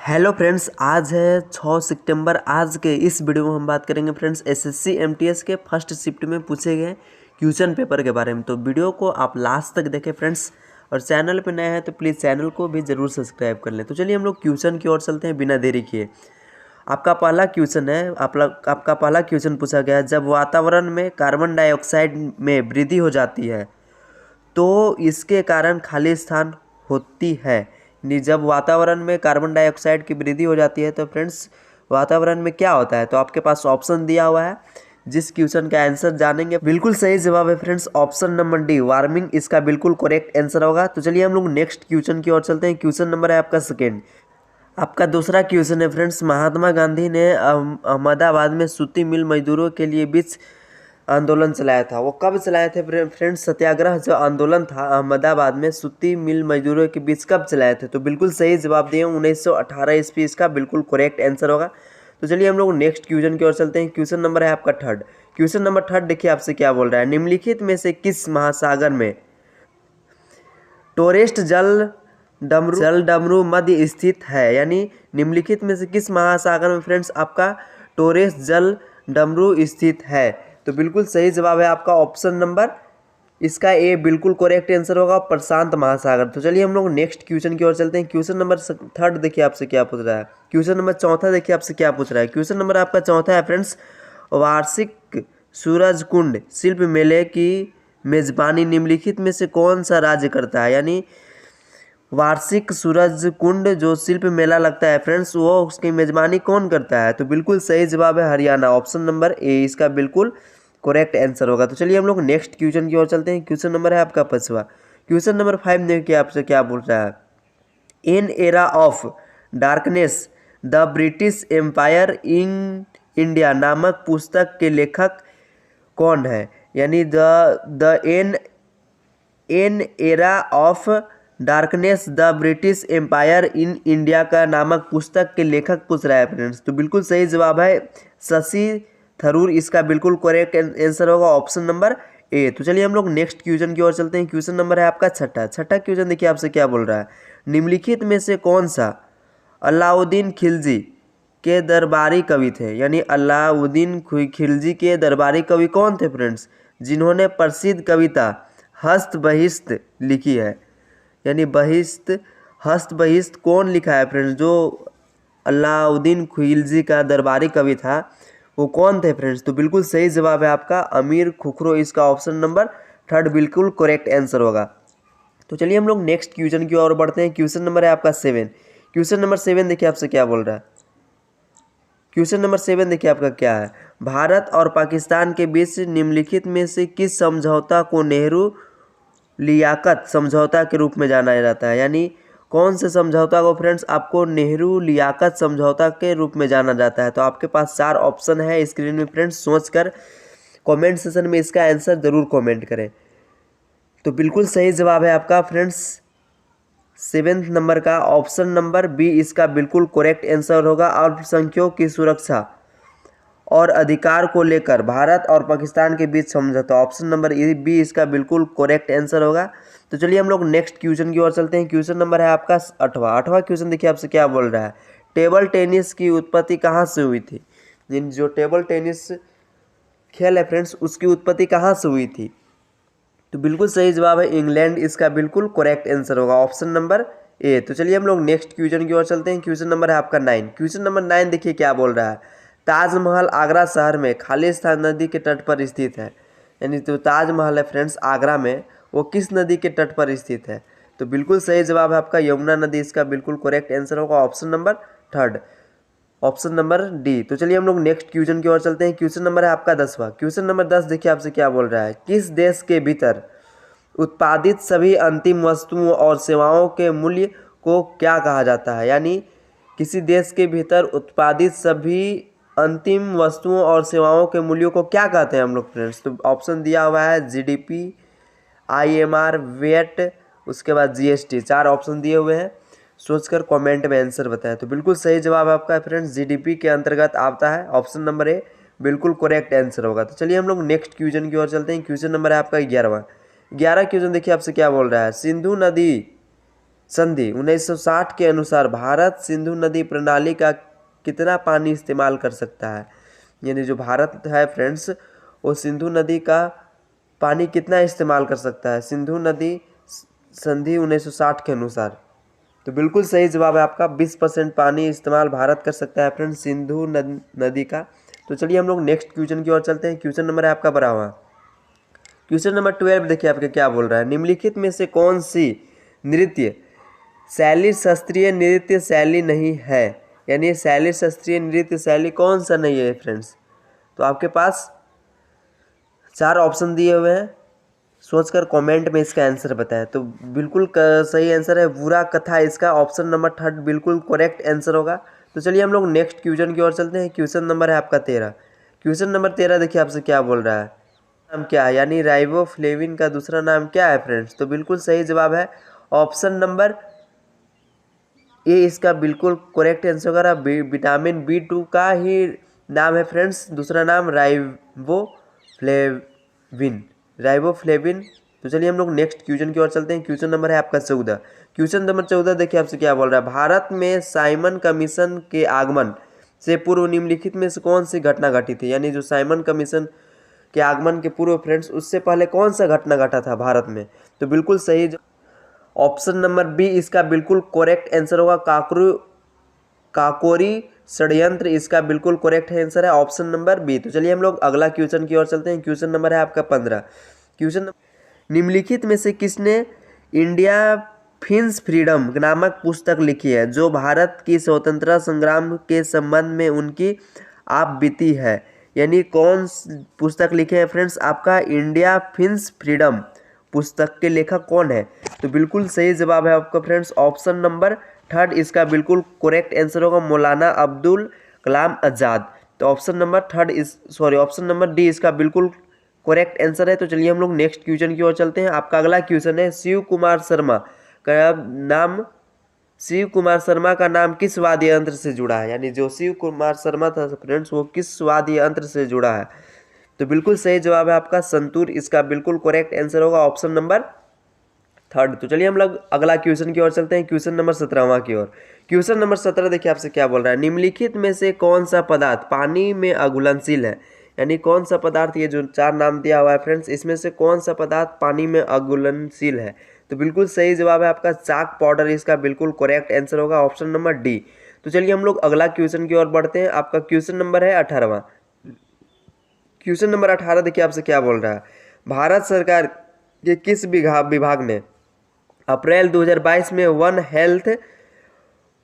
Hello friends, आज है 6 सितंबर। आज के इस वीडियो में हम बात करेंगे फ्रेंड्स एसएससी एमटीएस के फर्स्ट शिफ्ट में पूछे गए क्वेश्चन पेपर के बारे में। तो वीडियो को आप लास्ट तक देखें फ्रेंड्स, और चैनल पे नए हैं तो प्लीज़ चैनल को भी ज़रूर सब्सक्राइब कर लें। तो चलिए हम लोग क्वेश्चन की ओर चलते हैं बिना देरी किए। आपका पहला क्वेश्चन है, आपका पहला क्वेश्चन पूछा गया है, जब वातावरण में कार्बन डाइऑक्साइड में वृद्धि हो जाती है तो इसके कारण खाली स्थान होती है। जब वातावरण में कार्बन डाइऑक्साइड की वृद्धि हो जाती है तो फ्रेंड्स वातावरण में क्या होता है, तो आपके पास ऑप्शन दिया हुआ है। जिस क्वेश्चन का आंसर जानेंगे, बिल्कुल सही जवाब है friends option number D, warming इसका बिल्कुल करेक्ट आंसर होगा। तो चलिए हम लोग नेक्स्ट क्वेश्चन की ओर चलते हैं। क्वेश्चन नंबर है आपका सेकेंड। आपका दूसरा क्वेश्चन है फ्रेंड्स, महात्मा गांधी ने अहमदाबाद में सूती मिल मजदूरों के लिए बीच आंदोलन चलाया था। वो कब चलाए थे फ्रेंड्स? सत्याग्रह जो आंदोलन था अहमदाबाद में सूती मिल मजदूरों के बीच कब चलाए थे? तो बिल्कुल सही जवाब दिए 1918 ईस्वी, इसका बिल्कुल करेक्ट आंसर होगा। तो चलिए हम लोग नेक्स्ट क्वेश्चन की ओर चलते हैं। क्वेश्चन नंबर है आपका थर्ड। क्वेश्चन नंबर थर्ड देखिए आपसे क्या बोल रहा है, निम्नलिखित में से किस महासागर में टोरेस्ट जल डमरू मध्य स्थित है? यानी निम्नलिखित में से किस महासागर में फ्रेंड्स आपका टोरेस्ट जल डमरू स्थित है? तो बिल्कुल सही जवाब है आपका ऑप्शन नंबर, इसका ए बिल्कुल करेक्ट आंसर होगा, प्रशांत महासागर। तो चलिए हम लोग नेक्स्ट क्वेश्चन की ओर चलते हैं। क्वेश्चन नंबर थर्ड देखिए आपसे क्या पूछ रहा है। क्वेश्चन नंबर चौथा देखिए आपसे क्या पूछ रहा है। क्वेश्चन नंबर आपका चौथा है फ्रेंड्स, वार्षिक सूरज कुंड शिल्प मेले की मेजबानी निम्नलिखित में से कौन सा राज्य करता है? यानी वार्षिक सूरज कुंड जो शिल्प मेला लगता है फ्रेंड्स, वो उसकी मेजबानी कौन करता है? तो बिल्कुल सही जवाब है हरियाणा, ऑप्शन नंबर ए इसका बिल्कुल करेक्ट आंसर होगा। तो चलिए हम लोग नेक्स्ट क्वेश्चन की ओर चलते हैं। क्वेश्चन नंबर है आपका पांचवा। क्वेश्चन नंबर 5 देखिए आपसे क्या बोल रहा है, in era of darkness the British empire in India नामक पुस्तक के लेखक कौन है? यानी the an era of darkness the British empire in India का नामक पुस्तक के लेखक पूछ रहा है फ्रेंड्स। तो बिल्कुल सही जवाब है शशि थरूर, इसका बिल्कुल करेक्ट आंसर होगा ऑप्शन नंबर ए। तो चलिए हम लोग नेक्स्ट क्वेश्चन की ओर चलते हैं। क्वेश्चन नंबर है आपका छठा क्वेश्चन देखिए आपसे क्या बोल रहा है, निम्नलिखित में से कौन सा अलाउद्दीन खिलजी के दरबारी कवि थे? यानी अलाउद्दीन खिलजी के दरबारी कवि कौन थे फ्रेंड्स, जिन्होंने प्रसिद्ध कविता हस्त बहिस्त लिखी है? यानी हस्त बहिस्त कौन लिखा है फ्रेंड्स? जो अलाउद्दीन खिलजी का दरबारी कवि था वो कौन थे फ्रेंड्स? तो बिल्कुल सही जवाब है आपका अमीर खुखरो, इसका ऑप्शन नंबर थर्ड बिल्कुल करेक्ट आंसर होगा। तो चलिए हम लोग नेक्स्ट क्वेश्चन की ओर बढ़ते हैं। क्वेश्चन नंबर है आपका 7। क्वेश्चन नंबर 7 देखिए आपसे क्या बोल रहा है। क्वेश्चन नंबर 7 देखिए आपका क्या है, भारत और पाकिस्तान के बीच निम्नलिखित में से किस समझौता को नेहरू लियाकत समझौता के रूप में जाना जाता है? यानी कौन से समझौता को फ्रेंड्स आपको नेहरू लियाकत समझौता के रूप में जाना जाता है? तो आपके पास 4 ऑप्शन है स्क्रीन में फ्रेंड्स, सोचकर कमेंट सेशन में इसका आंसर ज़रूर कमेंट करें। तो बिल्कुल सही जवाब है आपका फ्रेंड्स 7th नंबर का ऑप्शन नंबर बी, इसका बिल्कुल करेक्ट आंसर होगा। अल्पसंख्यकों की सुरक्षा और अधिकार को लेकर भारत और पाकिस्तान के बीच समझौता, ऑप्शन नंबर बी इसका बिल्कुल करेक्ट आंसर होगा। तो चलिए हम लोग नेक्स्ट क्वेश्चन की ओर चलते हैं। क्वेश्चन नंबर है आपका 8वां क्वेश्चन देखिए आपसे क्या बोल रहा है, टेबल टेनिस की उत्पत्ति कहाँ से हुई थी? जो टेबल टेनिस खेल है फ्रेंड्स उसकी उत्पत्ति कहाँ से हुई थी? तो बिल्कुल सही जवाब है इंग्लैंड, इसका बिल्कुल करेक्ट आंसर होगा ऑप्शन नंबर ए। तो चलिए हम लोग नेक्स्ट क्वेश्चन की ओर चलते हैं। क्वेश्चन नंबर है आपका 9। क्वेश्चन नंबर 9 देखिए क्या बोल रहा है, ताजमहल आगरा शहर में खालिस्तान नदी के तट पर स्थित है। यानी तो ताजमहल है फ्रेंड्स आगरा में, वो किस नदी के तट पर स्थित है? तो बिल्कुल सही जवाब है आपका यमुना नदी, इसका बिल्कुल करेक्ट आंसर होगा option number third, option number D. तो चलिए हम लोग नेक्स्ट क्वेश्चन की ओर चलते हैं। क्वेश्चन नंबर है आपका 10वां। क्वेश्चन नंबर 10 देखिए आपसे क्या बोल रहा है, किस देश के भीतर उत्पादित सभी अंतिम वस्तुओं और सेवाओं के मूल्य को क्या कहा जाता है? यानी किसी देश के भीतर उत्पादित सभी अंतिम वस्तुओं और सेवाओं के मूल्यों को क्या कहते हैं हम लोग फ्रेंड्स? तो ऑप्शन दिया हुआ है जीडीपी, आईएमआर, वेट, उसके बाद जीएसटी, 4 ऑप्शन दिए हुए हैं, सोचकर कमेंट में आंसर बताएं। तो बिल्कुल सही जवाब आपका फ्रेंड्स जीडीपी के अंतर्गत आता है, ऑप्शन नंबर ए बिल्कुल करेक्ट आंसर होगा। तो चलिए हम लोग नेक्स्ट क्वेश्चन की ओर चलते हैं। क्वेश्चन नंबर है आपका 11वां। 11 क्वेश्चन देखिए आपसे क्या बोल रहा है, सिंधु नदी संधि 1960 के अनुसार भारत सिंधु नदी प्रणाली का कितना पानी इस्तेमाल कर सकता है। यानी जो भारत है फ्रेंड्स, वो सिंधु नदी का पानी कितना इस्तेमाल कर सकता है सिंधु नदी संधि 1960 के अनुसार। तो बिल्कुल सही जवाब है आपका 20% पानी इस्तेमाल भारत कर सकता है फ्रेंड्स सिंधु नदी का। तो चलिए हम लोग नेक्स्ट क्वेश्चन की ओर चलते हैं। क्वेश्चन नंबर है आपका 12वां। क्वेश्चन नंबर 12 देखिए आपके क्या बोल रहा है। निम्नलिखित में से कौन सी नृत्य शैली शास्त्रीय नृत्य शैली नहीं है। यानी शैली शास्त्रीय नृत्य शैली कौन सा नहीं है फ्रेंड्स। तो आपके पास 4 ऑप्शन दिए हुए हैं, सोचकर कमेंट में इसका आंसर बताएं। तो बिल्कुल सही आंसर है बुरा कथा, इसका ऑप्शन नंबर 3 बिल्कुल करेक्ट आंसर होगा। तो चलिए हम लोग नेक्स्ट क्वेश्चन की ओर चलते हैं। क्वेश्चन नंबर है आपका 13। क्वेश्चन नंबर 13 देखिए आपसे क्या बोल रहा है। नाम क्या है, यानी राइबोफ्लेविन का दूसरा नाम क्या है फ्रेंड्स। तो बिल्कुल सही जवाब है ऑप्शन नंबर ए, इसका बिल्कुल करेक्ट आंसर होगा। विटामिन B2 का ही नाम है फ्रेंड्स, दूसरा नाम राइबोफ्लेविन। तो चलिए हम लोग नेक्स्ट क्वेश्चन की ओर चलते हैं। क्वेश्चन नंबर है आपका 14। क्वेश्चन नंबर 14 देखिए आपसे क्या बोल रहा है। भारत में साइमन कमीशन के आगमन से पूर्व निम्नलिखित में से कौन सी घटना घटी थी। यानी जो साइमन कमीशन के आगमन के पूर्व फ्रेंड्स, उससे पहले कौन सा घटना घटा था भारत में। तो बिल्कुल सही ऑप्शन नंबर बी इसका बिल्कुल करेक्ट आंसर होगा। काकोरी षड्यंत्र इसका बिल्कुल करेक्ट आंसर है ऑप्शन नंबर बी। तो चलिए हम लोग अगला क्वेश्चन की ओर चलते हैं। क्वेश्चन नंबर है आपका 15। क्वेश्चन निम्नलिखित में से किसने इंडिया फिन्स फ्रीडम नामक पुस्तक लिखी है, जो भारत की स्वतंत्रता संग्राम के संबंध में उनकी आप बीती है। यानी कौन पुस्तक लिखे हैं फ्रेंड्स, आपका इंडिया फिन्स फ्रीडम पुस्तक के लेखक कौन है। तो बिल्कुल सही जवाब है आपका फ्रेंड्स ऑप्शन नंबर 3 इसका बिल्कुल करेक्ट आंसर होगा मौलाना अब्दुल कलाम आज़ाद। तो ऑप्शन नंबर डी इसका बिल्कुल करेक्ट आंसर है। तो चलिए हम लोग नेक्स्ट क्वेश्चन की ओर चलते हैं। आपका अगला क्वेश्चन है शिव कुमार शर्मा का नाम किस वाद्य यंत्र से जुड़ा है। यानी जो शिव कुमार शर्मा था फ्रेंड्स, वो किस वाद्य यंत्र से जुड़ा है। तो बिल्कुल सही जवाब है आपका संतूर, इसका बिल्कुल करेक्ट आंसर होगा ऑप्शन नंबर 3। तो चलिए हम लोग अगला क्वेश्चन की ओर चलते हैं। क्वेश्चन नंबर 17वां की ओर। क्वेश्चन नंबर 17 देखिए आपसे क्या बोल रहा है। निम्नलिखित में से कौन सा पदार्थ पानी में अघुलनशील है। यानी कौन सा पदार्थ, ये जो 4 नाम दिया हुआ है फ्रेंड्स, इसमें से कौन सा पदार्थ पानी में अघुलनशील है। तो बिल्कुल सही जवाब है आपका चाक पाउडर, इसका बिल्कुल करेक्ट आंसर होगा ऑप्शन नंबर डी। तो चलिए हम लोग अगला क्वेश्चन की ओर बढ़ते हैं। आपका क्वेश्चन नंबर है 18वां। क्वेश्चन नंबर 18 देखिए आपसे क्या बोल रहा है। भारत सरकार के किस विभाग ने अप्रैल 2022 में वन हेल्थ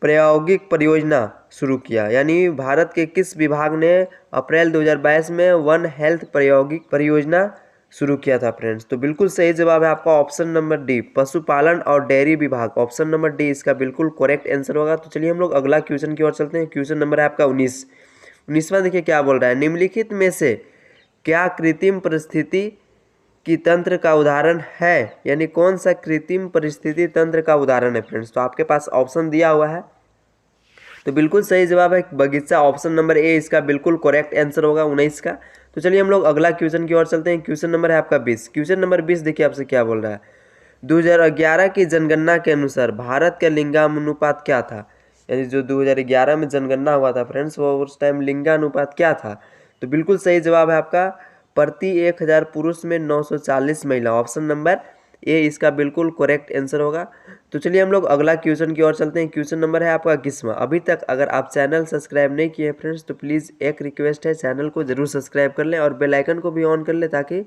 प्रायोगिक परियोजना शुरू किया। यानी भारत के किस विभाग ने अप्रैल 2022 में वन हेल्थ प्रायोगिक परियोजना शुरू किया था फ्रेंड्स। तो बिल्कुल सही जवाब है आपका ऑप्शन नंबर डी पशुपालन और डेयरी विभाग। ऑप्शन नंबर डी इसका बिल्कुल करेक्ट आंसर होगा। तो चलिए हम लोग अगला क्वेश्चन की ओर चलते हैं। क्वेश्चन नंबर है आपका 19वां देखिए क्या बोल रहा है। निम्नलिखित में से क्या कृत्रिम परिस्थिति की तंत्र का उदाहरण है। यानी कौन सा कृत्रिम परिस्थिति तंत्र का उदाहरण है फ्रेंड्स। तो आपके पास ऑप्शन दिया हुआ है, तो बिल्कुल सही जवाब है बगीचा। ऑप्शन नंबर ए इसका बिल्कुल करेक्ट आंसर होगा 19 का। तो चलिए हम लोग अगला क्वेश्चन की ओर चलते हैं। क्वेश्चन नंबर है आपका 20। क्वेश्चन नंबर 20 देखिए आपसे क्या बोल रहा है। 2011 की जनगणना के अनुसार भारत का लिंगानुपात क्या था। यानी जो 2011 में जनगणना हुआ था फ्रेंड्स, वो उस टाइम लिंगानुपात क्या था। तो बिल्कुल सही जवाब है आपका प्रति 1000 पुरुष में 940 महिला। ऑप्शन नंबर ए इसका बिल्कुल करेक्ट आंसर होगा। तो चलिए हम लोग अगला क्वेश्चन की ओर चलते हैं। क्वेश्चन नंबर है आपका 21वां। अभी तक अगर आप चैनल सब्सक्राइब नहीं किए फ्रेंड्स, तो प्लीज़ एक रिक्वेस्ट है, चैनल को जरूर सब्सक्राइब कर लें और बेल आइकन को भी ऑन कर लें, ताकि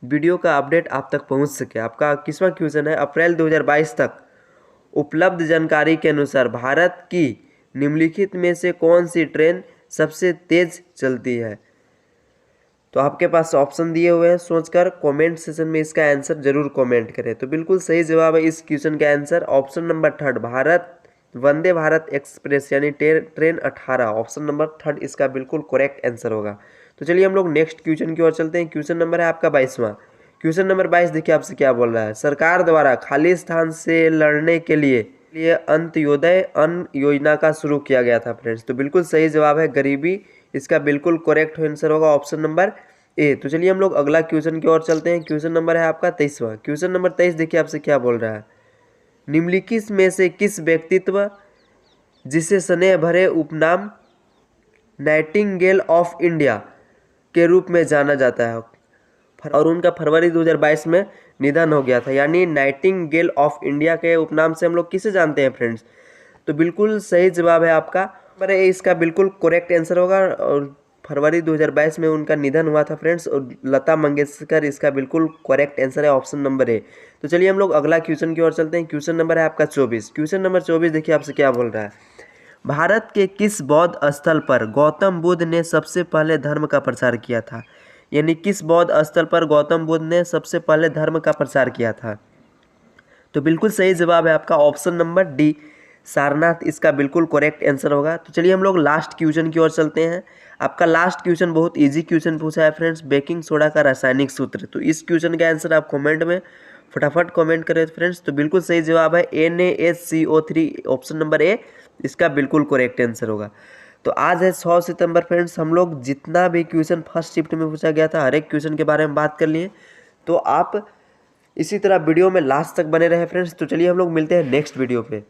वीडियो का अपडेट आप तक पहुंच सके। आपका 21वां क्वेश्चन है। अप्रैल 2022 तक उपलब्ध जानकारी के अनुसार भारत की निम्नलिखित में से कौन सी ट्रेन सबसे तेज चलती है। तो आपके पास ऑप्शन दिए हुए हैं, सोचकर कमेंट सेशन में इसका आंसर जरूर कमेंट करें। तो बिल्कुल सही जवाब है इस क्वेश्चन का answer option number 3 Vande Bharat express यानी ट्रेन 18। ऑप्शन नंबर 3 इसका बिल्कुल करेक्ट आंसर होगा। तो चलिए हम लोग नेक्स्ट क्वेश्चन की ओर चलते हैं। क्वेश्चन नंबर है आपका 22वां। क्वेश्चन नंबर 22 देखिए आपसे क्या बोल रहा है। सरकार द्वारा खाली स्थान से लड़ने के लिए अंत्योदय अन्न योजना का शुरू किया गया था फ्रेंड्स। तो बिल्कुल सही जवाब है गरीबी, इसका बिल्कुल करेक्ट आंसर होगा ऑप्शन नंबर ए। तो चलिए हम लोग अगला क्वेश्चन की ओर चलते हैं। क्वेश्चन नंबर है आपका 23वां। क्वेश्चन नंबर 23 देखिए आपसे क्या बोल रहा है। निम्नलिखित में से किस व्यक्तित्व जिसे स्नेह भरे उपनाम नाइटिंगेल ऑफ इंडिया के रूप में जाना जाता है और उनका फरवरी 2022 में निधन हो गया था, यानी नाइटिंगेल ऑफ इंडिया के उपनाम से हम लोग किसे जानते हैं फ्रेंड्स? तो बिल्कुल सही जवाब है आपका नंबर ए, इसका बिल्कुल करेक्ट आंसर होगा। और फरवरी 2022 में उनका निधन हुआ था फ्रेंड्स, और लता मंगेशकर इसका बिल्कुल करेक्ट आंसर है, ऑप्शन नंबर ए। तो चलिए हम लोग अगला क्वेश्चन की ओर चलते हैं। क्वेश्चन नंबर है आपका 24। क्वेश्चन नंबर 24 देखिए आपसे क्या बोल रहा है। भारत के किस बौद्ध स्थल पर गौतम बुद्ध ने सबसे पहले धर्म का प्रचार किया था? यानी किस बौद्ध स्थल पर गौतम बुद्ध ने सबसे पहले धर्म का प्रचार किया था? तो बिल्कुल सही जवाब है आपका ऑप्शन नंबर डी, सारनाथ इसका बिल्कुल करेक्ट आंसर होगा। तो चलिए हम लोग लास्ट क्वेश्चन की ओर चलते हैं। आपका लास्ट क्वेश्चन बहुत इजी क्वेश्चन पूछा है फ्रेंड्स, बेकिंग सोडा का रासायनिक सूत्र। तो इस क्वेश्चन का आंसर आप कमेंट में फटाफट कमेंट करें फ्रेंड्स। तो बिल्कुल सही जवाब है NaSCO3, ऑप्शन नंबर ए इसका बिल्कुल करेक्ट आंसर होगा। तो आज है 6 सितंबर फ्रेंड्स, हम लोग जितना भी क्वेश्चन फर्स्ट शिफ्ट में पूछा गया था हर एक क्वेश्चन के बारे में बात कर लिए। तो आप इसी तरह वीडियो में लास्ट तक बने रहे फ्रेंड्स। तो चलिए हम लोग मिलते हैं नेक्स्ट वीडियो पे।